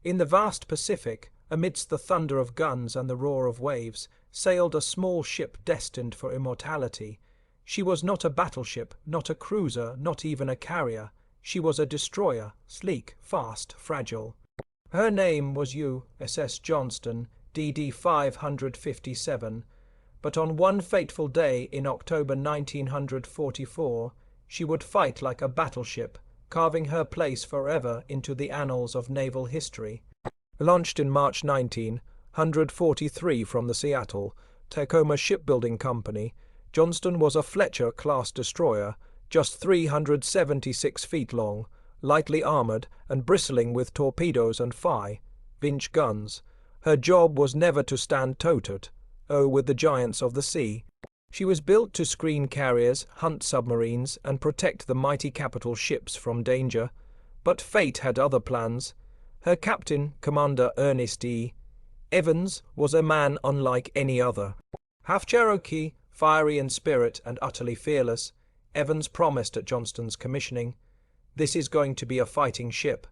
In the vast Pacific, amidst the thunder of guns and the roar of waves, sailed a small ship destined for immortality. She was not a battleship, not a cruiser, not even a carrier. She was a destroyer, sleek, fast, fragile. Her name was USS Johnston, DD-557, but on one fateful day in October 1944, she would fight like a battleship, carving her place forever into the annals of naval history. Launched in March 1943 from the Seattle Tacoma Shipbuilding Company, Johnston was a Fletcher-class destroyer, just 376 feet long, lightly armored and bristling with torpedoes and 5-inch guns. Her job was never to stand toe-to-toe with the giants of the sea. She was built to screen carriers, hunt submarines, and protect the mighty capital ships from danger. But fate had other plans. Her captain, Commander Ernest E. Evans, was a man unlike any other. Half Cherokee, fiery in spirit and utterly fearless, Evans promised at Johnston's commissioning, "This is going to be a fighting ship.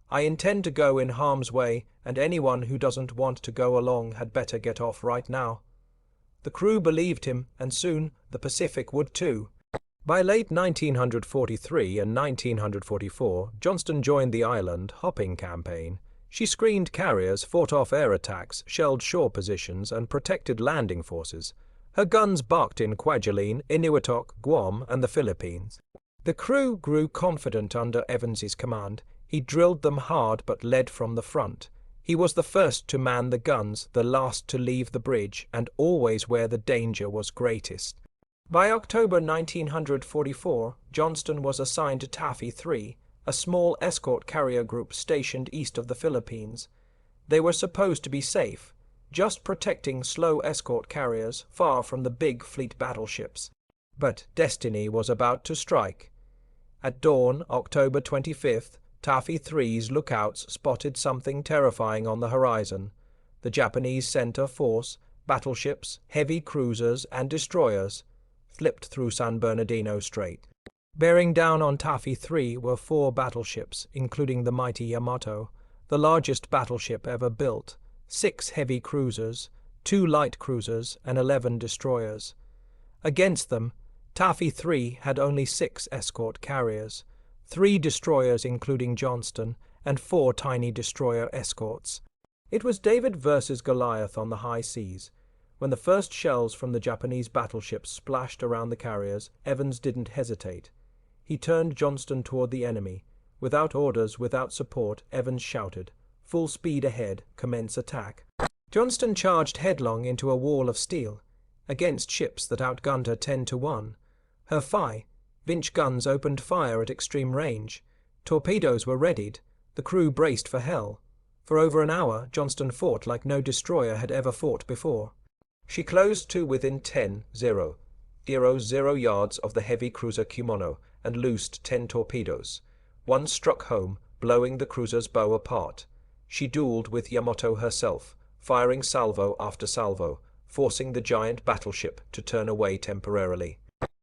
I intend to go in harm's way, and anyone who doesn't want to go along had better get off right now." The crew believed him, and soon the Pacific would too. By late 1943 and 1944, Johnston joined the island hopping campaign. She screened carriers, fought off air attacks, shelled shore positions, and protected landing forces. Her guns barked in Kwajalein, Inuiatok, Guam, and the Philippines. The crew grew confident under Evans's command. He drilled them hard but led from the front. He was the first to man the guns, the last to leave the bridge, and always where the danger was greatest. By October 1944, Johnston was assigned to Taffy 3, a small escort carrier group stationed east of the Philippines. They were supposed to be safe, just protecting slow escort carriers far from the big fleet battleships. But destiny was about to strike. At dawn, October 25th, Taffy 3's lookouts spotted something terrifying on the horizon. The Japanese center force, battleships, heavy cruisers, and destroyers slipped through San Bernardino Strait. Bearing down on Taffy 3 were 4 battleships, including the mighty Yamato, the largest battleship ever built, 6 heavy cruisers, 2 light cruisers, and 11 destroyers. Against them, Taffy 3 had only 6 escort carriers, 3 destroyers including Johnston, and 4 tiny destroyer escorts. It was David versus Goliath on the high seas. When the first shells from the Japanese battleships splashed around the carriers, Evans didn't hesitate. He turned Johnston toward the enemy. Without orders, without support, Evans shouted, "Full speed ahead, commence attack." Johnston charged headlong into a wall of steel, against ships that outgunned her 10-1. Her 5-inch guns opened fire at extreme range. Torpedoes were readied. The crew braced for hell. For over an hour, Johnston fought like no destroyer had ever fought before. She closed to within 10-0 yards of the heavy cruiser Kimono and loosed 10 torpedoes. One struck home, blowing the cruiser's bow apart. She dueled with Yamato herself, firing salvo after salvo, forcing the giant battleship to turn away temporarily.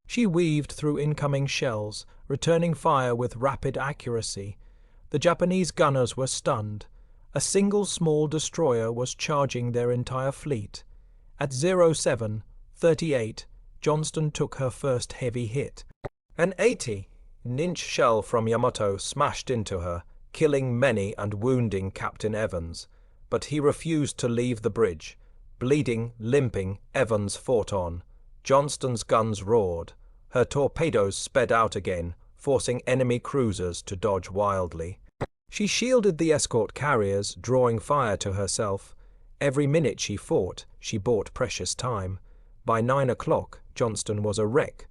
She weaved through incoming shells, returning fire with rapid accuracy. The Japanese gunners were stunned. A single small destroyer was charging their entire fleet. At 07:38, Johnston took her first heavy hit. An 80-inch shell from Yamato smashed into her, killing many and wounding Captain Evans. But he refused to leave the bridge. Bleeding, limping, Evans fought on. Johnston's guns roared. Her torpedoes sped out again, forcing enemy cruisers to dodge wildly. She shielded the escort carriers, drawing fire to herself. Every minute she fought, she bought precious time. By 9 o'clock, Johnston was a wreck.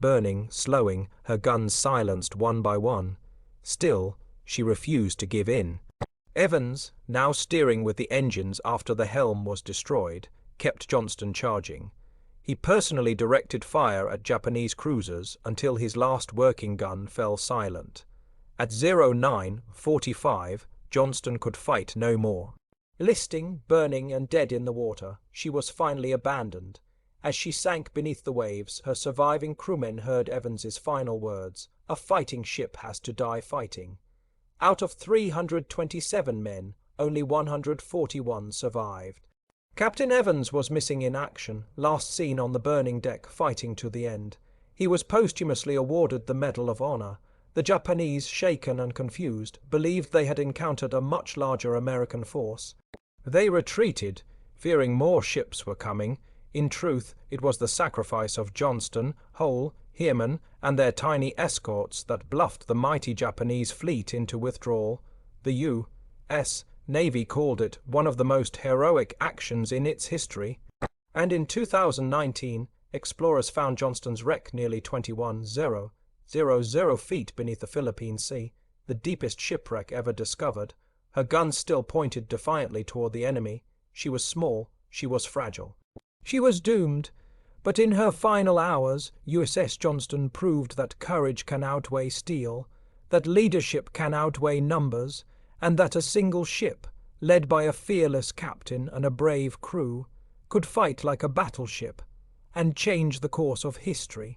Burning, slowing, her guns silenced one by one. Still, she refused to give in. Evans, now steering with the engines after the helm was destroyed, kept Johnston charging. He personally directed fire at Japanese cruisers until his last working gun fell silent. At 09:45, Johnston could fight no more. Listing, burning, and dead in the water, she was finally abandoned. As she sank beneath the waves, her surviving crewmen heard Evans's final words, "A fighting ship has to die fighting." Out of 327 men, only 141 survived. Captain Evans was missing in action, last seen on the burning deck fighting to the end. He was posthumously awarded the Medal of Honor. The Japanese, shaken and confused, believed they had encountered a much larger American force. They retreated, fearing more ships were coming. In truth, it was the sacrifice of Johnston, Hull, Heermann, and their tiny escorts that bluffed the mighty Japanese fleet into withdrawal. The U.S. Navy called it one of the most heroic actions in its history. And in 2019, explorers found Johnston's wreck nearly 21,000 feet beneath the Philippine Sea, the deepest shipwreck ever discovered. Her guns still pointed defiantly toward the enemy. She was small, she was fragile. She was doomed, but in her final hours, USS Johnston proved that courage can outweigh steel, that leadership can outweigh numbers, and that a single ship, led by a fearless captain and a brave crew, could fight like a battleship and change the course of history.